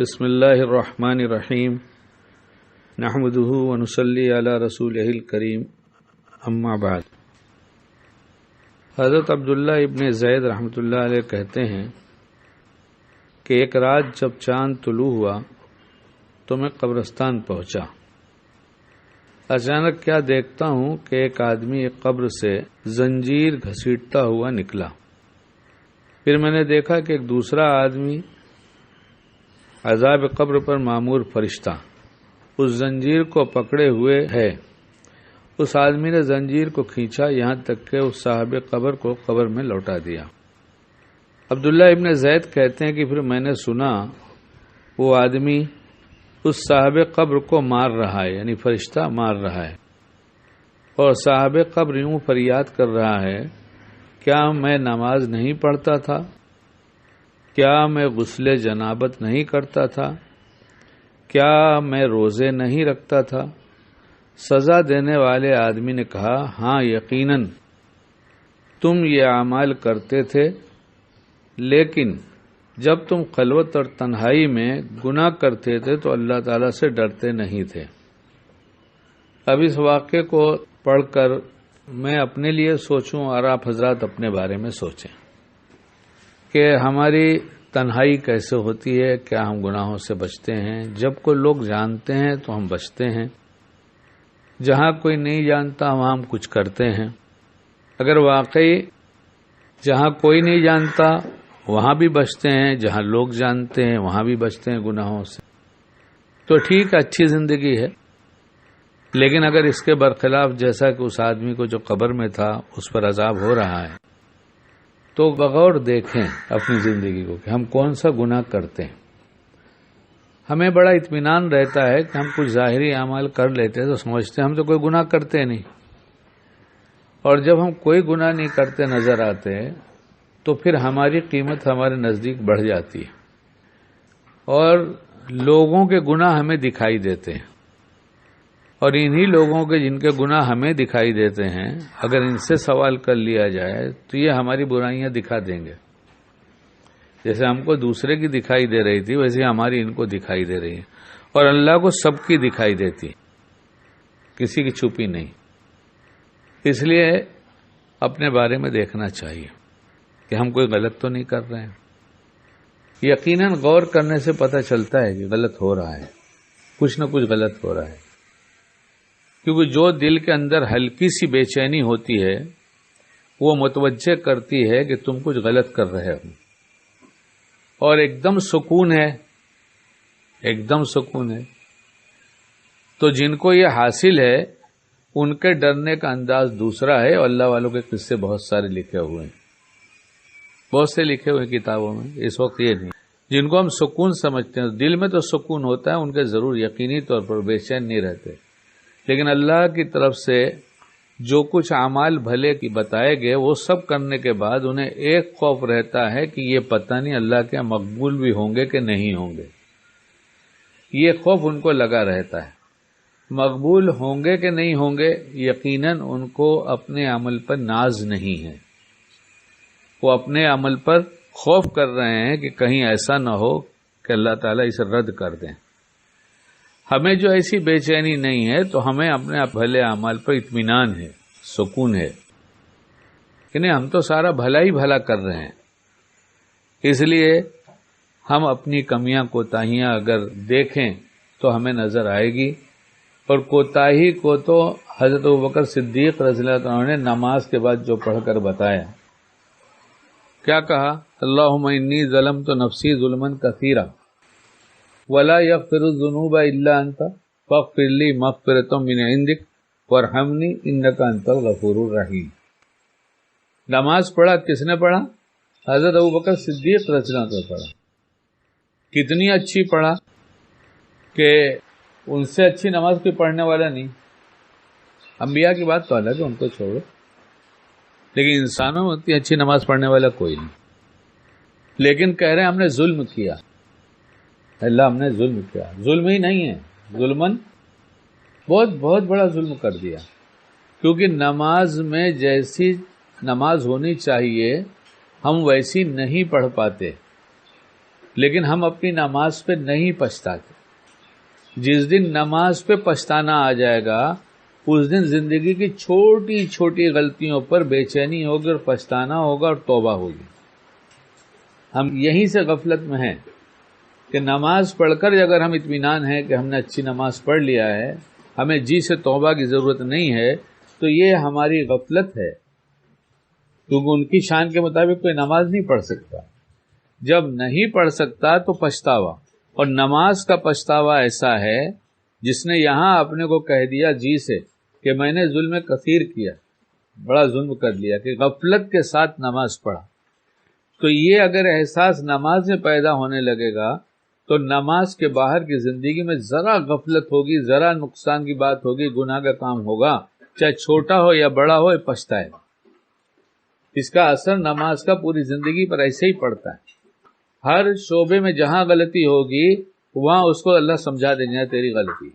بسم اللہ الرحمن الرحیم نحمدہ ونصلی علی رسولہ الکریم اما بعد۔ حضرت عبداللہ ابن زید رحمۃ اللہ علیہ کہتے ہیں کہ ایک رات جب چاند طلوع ہوا تو میں قبرستان پہنچا۔ اچانک کیا دیکھتا ہوں کہ ایک آدمی ایک قبر سے زنجیر گھسیٹتا ہوا نکلا۔ پھر میں نے دیکھا کہ ایک دوسرا آدمی عذاب قبر پر مامور فرشتہ اس زنجیر کو پکڑے ہوئے ہے۔ اس آدمی نے زنجیر کو کھینچا یہاں تک کہ اس صاحب قبر کو قبر میں لوٹا دیا۔ عبداللہ ابن زید کہتے ہیں کہ پھر میں نے سنا وہ آدمی اس صاحب قبر کو مار رہا ہے، یعنی فرشتہ مار رہا ہے، اور صاحب قبر یوں فریاد کر رہا ہے، کیا میں نماز نہیں پڑھتا تھا؟ کیا میں غسل جنابت نہیں کرتا تھا؟ کیا میں روزے نہیں رکھتا تھا؟ سزا دینے والے آدمی نے کہا، ہاں یقیناً تم یہ اعمال کرتے تھے، لیکن جب تم خلوت اور تنہائی میں گناہ کرتے تھے تو اللہ تعالیٰ سے ڈرتے نہیں تھے۔ اب اس واقعے کو پڑھ کر میں اپنے لیے سوچوں اور آپ حضرات اپنے بارے میں سوچیں کہ ہماری تنہائی کیسے ہوتی ہے، کیا ہم گناہوں سے بچتے ہیں؟ جب کوئی لوگ جانتے ہیں تو ہم بچتے ہیں، جہاں کوئی نہیں جانتا وہاں ہم کچھ کرتے ہیں۔ اگر واقعی جہاں کوئی نہیں جانتا وہاں بھی بچتے ہیں، جہاں لوگ جانتے ہیں وہاں بھی بچتے ہیں گناہوں سے، تو ٹھیک اچھی زندگی ہے۔ لیکن اگر اس کے برخلاف جیسا کہ اس آدمی کو جو قبر میں تھا اس پر عذاب ہو رہا ہے، تو بغور دیکھیں اپنی زندگی کو کہ ہم کون سا گناہ کرتے ہیں۔ ہمیں بڑا اطمینان رہتا ہے کہ ہم کچھ ظاہری اعمال کر لیتے ہیں تو سمجھتے ہیں ہم تو کوئی گناہ کرتے نہیں، اور جب ہم کوئی گناہ نہیں کرتے نظر آتے تو پھر ہماری قیمت ہمارے نزدیک بڑھ جاتی ہے، اور لوگوں کے گناہ ہمیں دکھائی دیتے ہیں، اور انہی لوگوں کے جن کے گناہ ہمیں دکھائی دیتے ہیں اگر ان سے سوال کر لیا جائے تو یہ ہماری برائیاں دکھا دیں گے۔ جیسے ہم کو دوسرے کی دکھائی دے رہی تھی ویسے ہماری ان کو دکھائی دے رہی ہے، اور اللہ کو سب کی دکھائی دیتی، کسی کی چھپی نہیں۔ اس لیے اپنے بارے میں دیکھنا چاہیے کہ ہم کوئی غلط تو نہیں کر رہے ہیں۔ یقیناً غور کرنے سے پتہ چلتا ہے کہ غلط ہو رہا ہے، کچھ نہ کچھ غلط ہو رہا ہے، کیونکہ جو دل کے اندر ہلکی سی بے چینی ہوتی ہے وہ متوجہ کرتی ہے کہ تم کچھ غلط کر رہے ہو، اور ایک دم سکون ہے، ایک دم سکون ہے۔ تو جن کو یہ حاصل ہے ان کے ڈرنے کا انداز دوسرا ہے، اور اللہ والوں کے قصے بہت سارے لکھے ہوئے ہیں، بہت سے لکھے ہوئے کتابوں میں۔ اس وقت یہ نہیں، جن کو ہم سکون سمجھتے ہیں دل میں تو سکون ہوتا ہے، ان کے ضرور یقینی طور پر بے چین نہیں رہتے، لیکن اللہ کی طرف سے جو کچھ اعمال بھلے کی بتائے گئے وہ سب کرنے کے بعد انہیں ایک خوف رہتا ہے کہ یہ پتہ نہیں اللہ کے مقبول بھی ہوں گے کہ نہیں ہوں گے۔ یہ خوف ان کو لگا رہتا ہے، مقبول ہوں گے کہ نہیں ہوں گے، یقیناً ان کو اپنے عمل پر ناز نہیں ہے، وہ اپنے عمل پر خوف کر رہے ہیں کہ کہیں ایسا نہ ہو کہ اللہ تعالیٰ اسے رد کر دیں۔ ہمیں جو ایسی بے چینی نہیں ہے تو ہمیں اپنے بھلے اعمال پر اطمینان ہے، سکون ہے کہ نہیں، ہم تو سارا بھلا ہی بھلا کر رہے ہیں۔ اس لیے ہم اپنی کمیاں کوتاہیاں اگر دیکھیں تو ہمیں نظر آئے گی، اور کوتاہی کو تو حضرت ابوبکر صدیق رضی اللہ عنہ نے نماز کے بعد جو پڑھ کر بتایا، کیا کہا؟ اللہم انی ظلمت نفسی ظلما کثیرا ولا یغفر الذنوب الا انت فاغفر لی مغفرۃ من عندک وارحمنی انک انت الغفور الرحیم۔ نماز پڑھا کس نے پڑھا؟ حضرت ابوبکر صدیق رضی اللہ عنہ پڑھا۔ کتنی اچھی پڑھا کہ ان سے اچھی نماز کوئی پڑھنے والا نہیں۔ انبیاء کی بات تو الگ ہے، ان کو چھوڑو، لیکن انسانوں میں اتنی اچھی نماز پڑھنے والا کوئی نہیں۔ لیکن کہہ رہے ہیں ہم نے ظلم کیا، اللہ ہم نے ظلم کیا۔ ظلم ہی نہیں ہے، ظلمن بہت بہت بڑا ظلم کر دیا، کیونکہ نماز میں جیسی نماز ہونی چاہیے ہم ویسی نہیں پڑھ پاتے۔ لیکن ہم اپنی نماز پہ نہیں پچھتاتے. جس دن نماز پہ پچھتانا آ جائے گا اس دن زندگی کی چھوٹی چھوٹی غلطیوں پر بے چینی ہوگی اور پچھتانا ہوگا اور توبہ ہوگی. ہم یہیں سے غفلت میں ہیں کہ نماز پڑھ کر اگر ہم اطمینان ہے کہ ہم نے اچھی نماز پڑھ لیا ہے، ہمیں جی سے توبہ کی ضرورت نہیں ہے، تو یہ ہماری غفلت ہے. کیونکہ ان کی شان کے مطابق کوئی نماز نہیں پڑھ سکتا. جب نہیں پڑھ سکتا تو پچھتاوا، اور نماز کا پچھتاوا ایسا ہے جس نے یہاں اپنے کو کہہ دیا جی سے کہ میں نے ظلم کثیر کیا، بڑا ظلم کر لیا کہ غفلت کے ساتھ نماز پڑھا. تو یہ اگر احساس نماز میں پیدا ہونے لگے گا تو نماز کے باہر کی زندگی میں ذرا غفلت ہوگی، ذرا نقصان کی بات ہوگی، گناہ کا کام ہوگا، چاہے چھوٹا ہو یا بڑا ہو، پچھتائے گا. اس کا اثر نماز کا پوری زندگی پر ایسے ہی پڑتا ہے. ہر شعبے میں جہاں غلطی ہوگی وہاں اس کو اللہ سمجھا دیں گے تیری غلطی.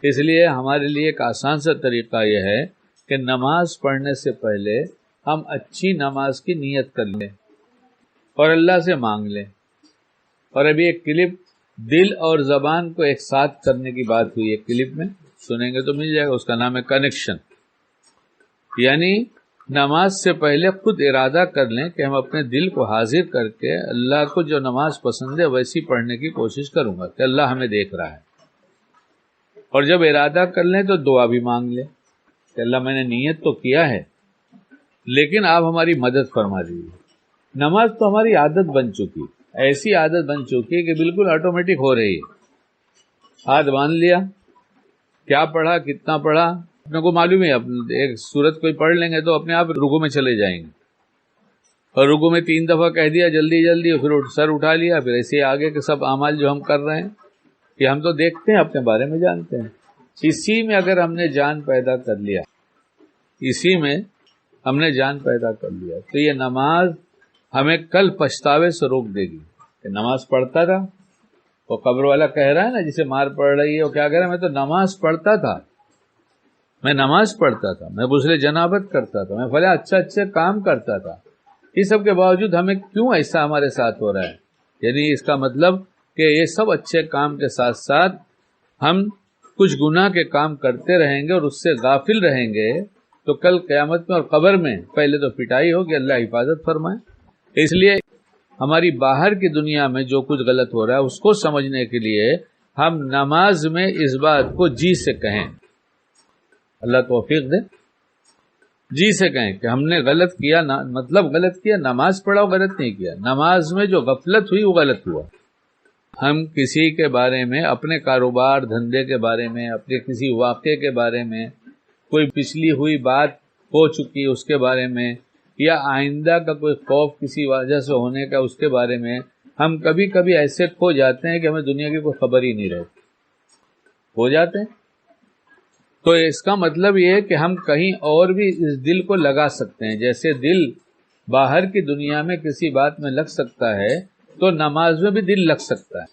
اس لیے ہمارے لیے ایک آسان سا طریقہ یہ ہے کہ نماز پڑھنے سے پہلے ہم اچھی نماز کی نیت کر لیں اور اللہ سے مانگ لیں. اور ابھی ایک کلپ دل اور زبان کو ایک ساتھ کرنے کی بات ہوئی ہے، کلپ میں سنیں گے تو مل جائے گا. اس کا نام ہے کنیکشن. یعنی نماز سے پہلے خود ارادہ کر لیں کہ ہم اپنے دل کو حاضر کر کے اللہ کو جو نماز پسند ہے ویسی پڑھنے کی کوشش کروں گا کہ اللہ ہمیں دیکھ رہا ہے. اور جب ارادہ کر لیں تو دعا بھی مانگ لیں کہ اللہ میں نے نیت تو کیا ہے لیکن آپ ہماری مدد فرما دیجیے. نماز تو ہماری عادت بن چکی، ایسی عادت بن چکی ہے کہ بالکل آٹومیٹک ہو رہی ہے. ہاتھ باندھ لیا، کیا پڑھا کتنا پڑھا اپنے کو معلوم ہے. ایک سورت کوئی پڑھ لیں گے تو اپنے آپ رکوع میں چلے جائیں گے، اور رکوع میں 3 دفعہ کہہ دیا جلدی جلدی، اور پھر سر اٹھا لیا. پھر ایسے آگے کے سب اعمال جو ہم کر رہے ہیں یہ ہم تو دیکھتے ہیں، اپنے بارے میں جانتے ہیں. اسی میں اگر ہم نے جان پیدا کر لیا، اسی میں ہم نے جان پیدا کر لیا تو یہ نماز ہمیں کل پچھتاوے سے روک دے گی. کہ نماز پڑھتا تھا، وہ قبر والا کہہ رہا ہے نا جسے مار پڑ رہی ہے، وہ کیا کہہ رہا ہے؟ میں تو نماز پڑھتا تھا، میں نماز پڑھتا تھا، میں غسل جنابت کرتا تھا، میں فلاں اچھے کام کرتا تھا. اس سب کے باوجود ہمیں کیوں ایسا ہمارے ساتھ ہو رہا ہے؟ یعنی اس کا مطلب کہ یہ سب اچھے کام کے ساتھ ساتھ ہم کچھ گناہ کے کام کرتے رہیں گے اور اس سے غافل رہیں گے تو کل قیامت میں اور قبر میں پہلے تو پٹائی ہوگی، اللہ حفاظت فرمائے. اس لیے ہماری باہر کی دنیا میں جو کچھ غلط ہو رہا ہے اس کو سمجھنے کے لیے ہم نماز میں اس بات کو جی سے کہیں، اللہ توفیق دے، جی سے کہیں کہ ہم نے غلط کیا، مطلب غلط کیا. نماز پڑھا غلط نہیں کیا، نماز میں جو غفلت ہوئی وہ غلط ہوا. ہم کسی کے بارے میں، اپنے کاروبار دھندے کے بارے میں، اپنے کسی واقعے کے بارے میں، کوئی پچھلی ہوئی بات ہو چکی اس کے بارے میں، یا آئندہ کا کوئی خوف کسی وجہ سے ہونے کا اس کے بارے میں، ہم کبھی کبھی ایسے کھو جاتے ہیں کہ ہمیں دنیا کی کوئی خبر ہی نہیں رہتی، ہو جاتے ہیں. تو اس کا مطلب یہ ہے کہ ہم کہیں اور بھی اس دل کو لگا سکتے ہیں. جیسے دل باہر کی دنیا میں کسی بات میں لگ سکتا ہے تو نماز میں بھی دل لگ سکتا ہے.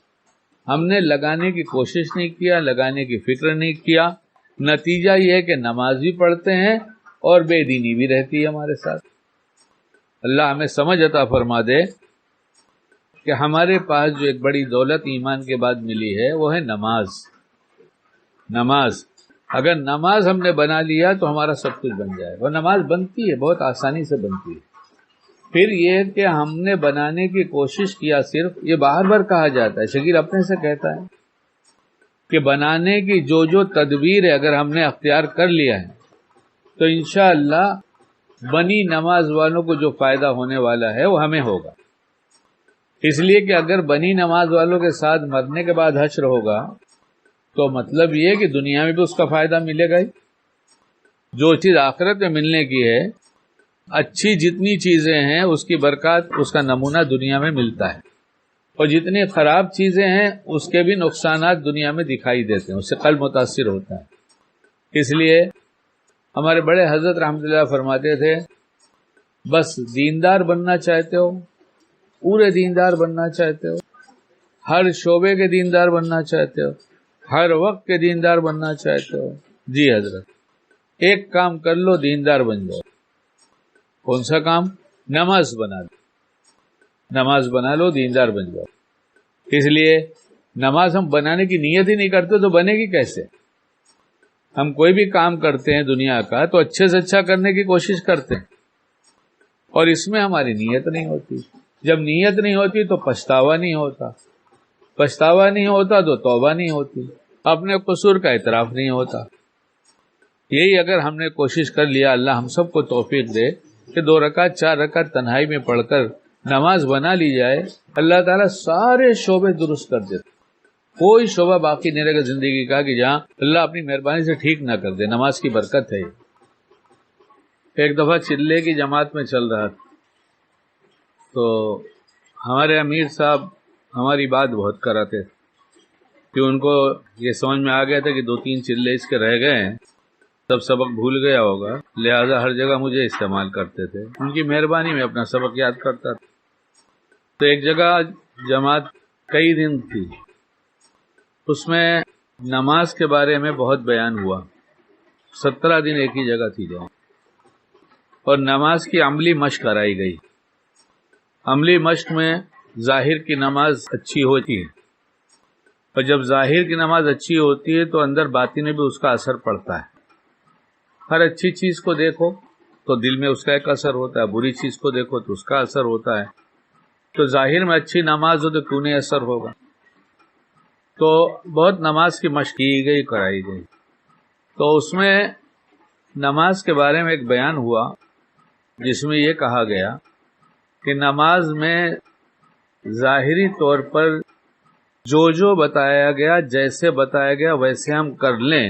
ہم نے لگانے کی کوشش نہیں کیا، لگانے کی فکر نہیں کیا، نتیجہ یہ ہے کہ نماز بھی پڑھتے ہیں اور بے دینی بھی رہتی ہے ہمارے ساتھ. اللہ ہمیں سمجھ عطا فرما دے کہ ہمارے پاس جو ایک بڑی دولت ایمان کے بعد ملی ہے وہ ہے نماز. نماز اگر نماز ہم نے بنا لیا تو ہمارا سب کچھ بن جائے. وہ نماز بنتی ہے، بہت آسانی سے بنتی ہے. پھر یہ کہ ہم نے بنانے کی کوشش کیا، صرف یہ بار بار کہا جاتا ہے، شکیل اپنے سے کہتا ہے کہ بنانے کی جو تدبیر ہے اگر ہم نے اختیار کر لیا ہے تو انشاءاللہ بنی نماز والوں کو جو فائدہ ہونے والا ہے وہ ہمیں ہوگا. اس لیے کہ اگر بنی نماز والوں کے ساتھ مرنے کے بعد حشر ہوگا تو مطلب یہ کہ دنیا میں بھی اس کا فائدہ ملے گا ہی. جو چیز آخرت میں ملنے کی ہے، اچھی جتنی چیزیں ہیں اس کی برکات، اس کا نمونہ دنیا میں ملتا ہے، اور جتنی خراب چیزیں ہیں اس کے بھی نقصانات دنیا میں دکھائی دیتے ہیں، اس سے قلب متاثر ہوتا ہے. اس لیے ہمارے بڑے حضرت رحمۃ اللہ فرماتے تھے، بس دیندار بننا چاہتے ہو، پورے دیندار بننا چاہتے ہو، ہر شعبے کے دیندار بننا چاہتے ہو، ہر وقت کے دیندار بننا چاہتے ہو، جی حضرت ایک کام کر لو، دیندار بن جاؤ. کون سا کام؟ نماز بنا دو. نماز بنا لو، دیندار بن جاؤ۔ اس لیے نماز ہم بنانے کی نیت ہی نہیں کرتے تو بنے گی کیسے؟ ہم کوئی بھی کام کرتے ہیں دنیا کا تو اچھے سے اچھا کرنے کی کوشش کرتے ہیں، اور اس میں ہماری نیت نہیں ہوتی۔ جب نیت نہیں ہوتی تو پچھتاوا نہیں ہوتا، پچھتاوا نہیں ہوتا تو توبہ نہیں ہوتی، اپنے قصور کا اعتراف نہیں ہوتا۔ یہی اگر ہم نے کوشش کر لیا، اللہ ہم سب کو توفیق دے کہ 2 رکعت 4 رکعت تنہائی میں پڑھ کر نماز بنا لی جائے، اللہ تعالیٰ سارے شعبے درست کر دیتے، کوئی شعبہ باقی نہیں رہے گا زندگی کا کہ جہاں اللہ اپنی مہربانی سے ٹھیک نہ کر دے۔ نماز کی برکت ہے۔ ایک دفعہ چلے کی جماعت میں چل رہا تھا تو ہمارے امیر صاحب ہماری بات بہت کراتے تھے کہ ان کو یہ سمجھ میں آ گیا تھا کہ 2-3 چلے اس کے رہ گئے ہیں، سب سبق بھول گیا ہوگا، لہذا ہر جگہ مجھے استعمال کرتے تھے۔ ان کی مہربانی میں اپنا سبق یاد کرتا تھا۔ تو ایک جگہ جماعت کئی دن تھی، اس میں نماز کے بارے میں بہت بیان ہوا۔ 17 دن ایک ہی جگہ تھی جماعت، اور نماز کی عملی مشق کرائی گئی۔ عملی مشق میں ظاہر کی نماز اچھی ہوتی ہے، اور جب ظاہر کی نماز اچھی ہوتی ہے تو اندر باطن میں بھی اس کا اثر پڑتا ہے۔ ہر اچھی چیز کو دیکھو تو دل میں اس کا ایک اثر ہوتا ہے، بری چیز کو دیکھو تو اس کا اثر ہوتا ہے۔ تو ظاہر میں اچھی نماز ہو تو کیوں نہیں اثر ہوگا؟ تو بہت نماز کی مشق کی گئی، کرائی گئی۔ تو اس میں نماز کے بارے میں ایک بیان ہوا جس میں یہ کہا گیا کہ نماز میں ظاہری طور پر جو بتایا گیا، جیسے بتایا گیا ویسے ہم کر لیں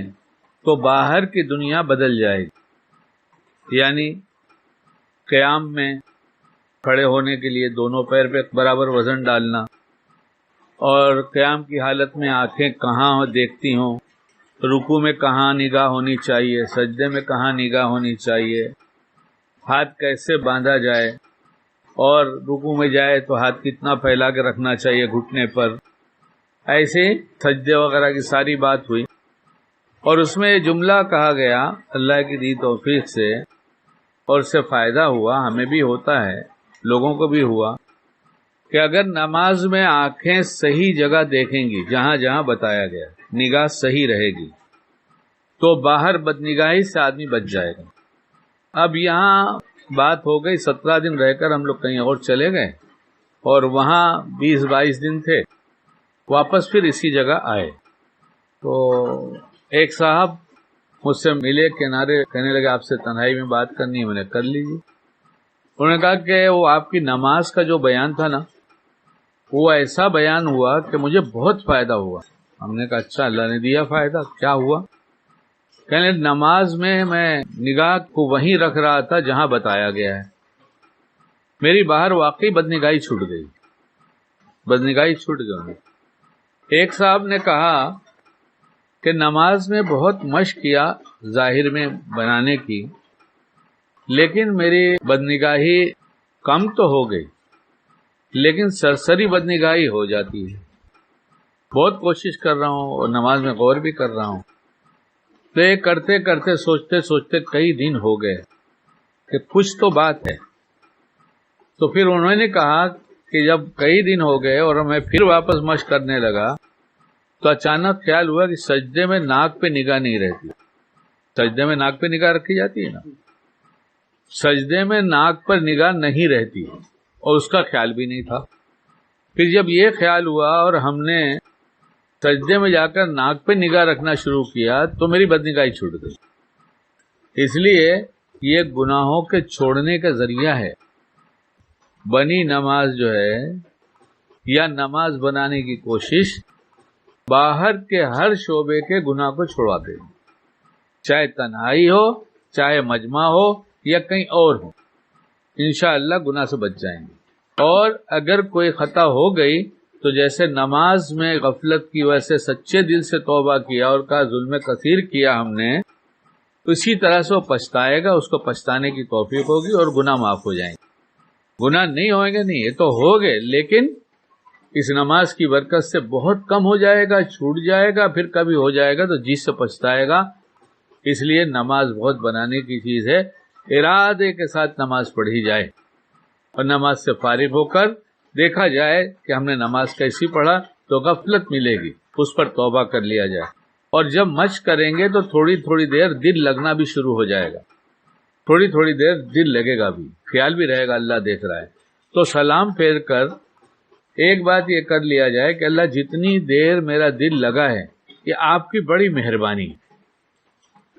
تو باہر کی دنیا بدل جائے گی۔ یعنی قیام میں کھڑے ہونے کے لیے دونوں پیر پہ برابر وزن ڈالنا، اور قیام کی حالت میں آنکھیں کہاں دیکھتی ہوں، رکوع میں کہاں نگاہ ہونی چاہیے، سجدے میں کہاں نگاہ ہونی چاہیے، ہاتھ کیسے باندھا جائے، اور رکوع میں جائے تو ہاتھ کتنا پھیلا کے رکھنا چاہیے گھٹنے پر، ایسے سجدے وغیرہ کی ساری بات ہوئی۔ اور اس میں جملہ کہا گیا اللہ کی دی توفیق سے، اور اس سے فائدہ ہوا، ہمیں بھی ہوتا ہے، لوگوں کو بھی ہوا، کہ اگر نماز میں آنکھیں صحیح جگہ دیکھیں گی، جہاں جہاں بتایا گیا، نگاہ صحیح رہے گی، تو باہر بدنگاہی سے آدمی بچ جائے گا۔ اب یہاں بات ہو گئی 17 دن رہ کر ہم لوگ کہیں اور چلے گئے، اور وہاں 20-22 دن تھے، واپس پھر اسی جگہ آئے۔ تو ایک صاحب مجھ سے ملے کنارے، کہنے لگے آپ سے تنہائی میں بات کرنی ہے۔ میں نے کر لیجیے۔ انہوں نے کہا کہ وہ آپ کی نماز کا جو بیان تھا نا، وہ ایسا بیان ہوا کہ مجھے بہت فائدہ ہوا۔ ہم نے کہا اچھا، اللہ نے دیا فائدہ، کیا ہوا؟ کہنے نماز میں نگاہ کو وہیں رکھ رہا تھا جہاں بتایا گیا ہے، میری باہر واقعی بدنگاہی چھوٹ گئی، بدنگاہی چھوٹ گئی۔ ایک صاحب نے کہا کہ نماز میں بہت مشق کیا ظاہر میں بنانے کی، لیکن میری بدنگاہی کم تو ہو گئی، لیکن سرسری بدنگاہی ہو جاتی ہے۔ بہت کوشش کر رہا ہوں اور نماز میں غور بھی کر رہا ہوں، تو یہ کرتے کرتے سوچتے سوچتے کئی دن ہو گئے کہ کچھ تو بات ہے۔ تو پھر انہوں نے کہا کہ جب کئی دن ہو گئے اور میں پھر واپس مشق کرنے لگا تو اچانک خیال ہوا کہ سجدے میں ناک پہ نگاہ نہیں رہتی۔ سجدے میں ناک پہ نگاہ رکھی جاتی ہے نا، سجدے میں ناک پر نگاہ نہیں رہتی، اور اس کا خیال بھی نہیں تھا۔ پھر جب یہ خیال ہوا اور ہم نے سجدے میں جا کر ناک پہ نگاہ رکھنا شروع کیا تو میری بدنگاہی چھوٹ گئی۔ اس لیے یہ گناہوں کے چھوڑنے کا ذریعہ ہے۔ بنی نماز جو ہے یا نماز بنانے کی کوشش باہر کے ہر شعبے کے گناہ کو چھڑوا دے، چاہے تنہائی ہو، چاہے مجمع ہو یا کہیں اور ہو، انشاءاللہ گناہ سے بچ جائیں گے۔ اور اگر کوئی خطا ہو گئی تو جیسے نماز میں غفلت کی وجہ سے سچے دل سے توبہ کیا اور کہا ظلم کثیر کیا ہم نے، اسی طرح سے وہ پچھتائے گا، اس کو پچھتانے کی توفیق ہوگی اور گناہ معاف ہو جائیں گے۔ گناہ نہیں ہوئیں گے نہیں، یہ تو ہو گئے، لیکن اس نماز کی برکت سے بہت کم ہو جائے گا، چھوٹ جائے گا، پھر کبھی ہو جائے گا تو جس سے پچھتائے گا۔ اس لیے نماز بہت بنانے کی چیز ہے، ارادے کے ساتھ نماز پڑھی جائے، اور نماز سے فارغ ہو کر دیکھا جائے کہ ہم نے نماز کیسی پڑھا تو غفلت ملے گی، اس پر توبہ کر لیا جائے. اور جب مشق کریں گے تو تھوڑی تھوڑی دیر دل لگنا بھی شروع ہو جائے گا، تھوڑی تھوڑی دیر دل لگے گا بھی، خیال بھی رہے گا اللہ دیکھ رہا ہے. تو سلام پھیر کر ایک بات یہ کر لیا جائے کہ اللہ جتنی دیر میرا دل لگا ہے یہ آپ کی بڑی مہربانی ہے،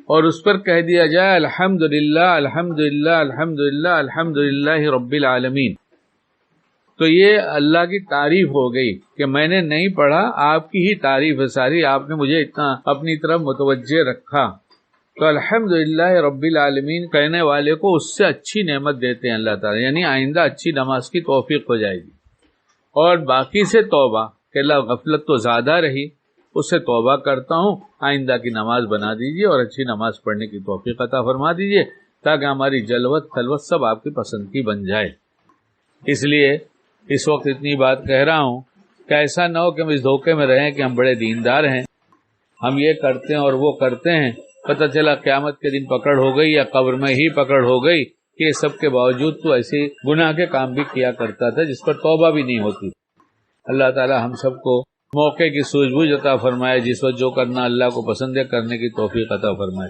اور اس پر کہہ دیا جائے الحمدللہ الحمدللہ الحمدللہ الحمدللہ رب العالمین. تو یہ اللہ کی تعریف ہو گئی کہ میں نے نہیں پڑھا، آپ کی ہی تعریف ہے ساری، آپ نے مجھے اتنا اپنی طرف متوجہ رکھا. تو الحمدللہ رب العالمین کہنے والے کو اس سے اچھی نعمت دیتے ہیں اللہ تعالیٰ، یعنی آئندہ اچھی نماز کی توفیق ہو جائے گی. اور باقی سے توبہ کہ اللہ غفلت تو زیادہ رہی، اس سے توبہ کرتا ہوں، آئندہ کی نماز بنا دیجیے اور اچھی نماز پڑھنے کی توفیق عطا فرما دیجیے تاکہ ہماری جلوت خلوت سب آپ کی پسند کی بن جائے. اس لیے اس وقت اتنی بات کہہ رہا ہوں کہ ایسا نہ ہو کہ ہم اس دھوکے میں رہیں کہ ہم بڑے دیندار ہیں، ہم یہ کرتے ہیں اور وہ کرتے ہیں، پتہ چلا قیامت کے دن پکڑ ہو گئی یا قبر میں ہی پکڑ ہو گئی کہ یہ سب کے باوجود تو ایسے گناہ کے کام بھی کیا کرتا تھا جس پر توبہ بھی نہیں ہوتی. اللہ تعالی ہم سب کو موقع کی سوجھ بوجھ عطا فرمائے، جس وقت جو کرنا اللہ کو پسند ہے کرنے کی توفیق عطا فرمائے.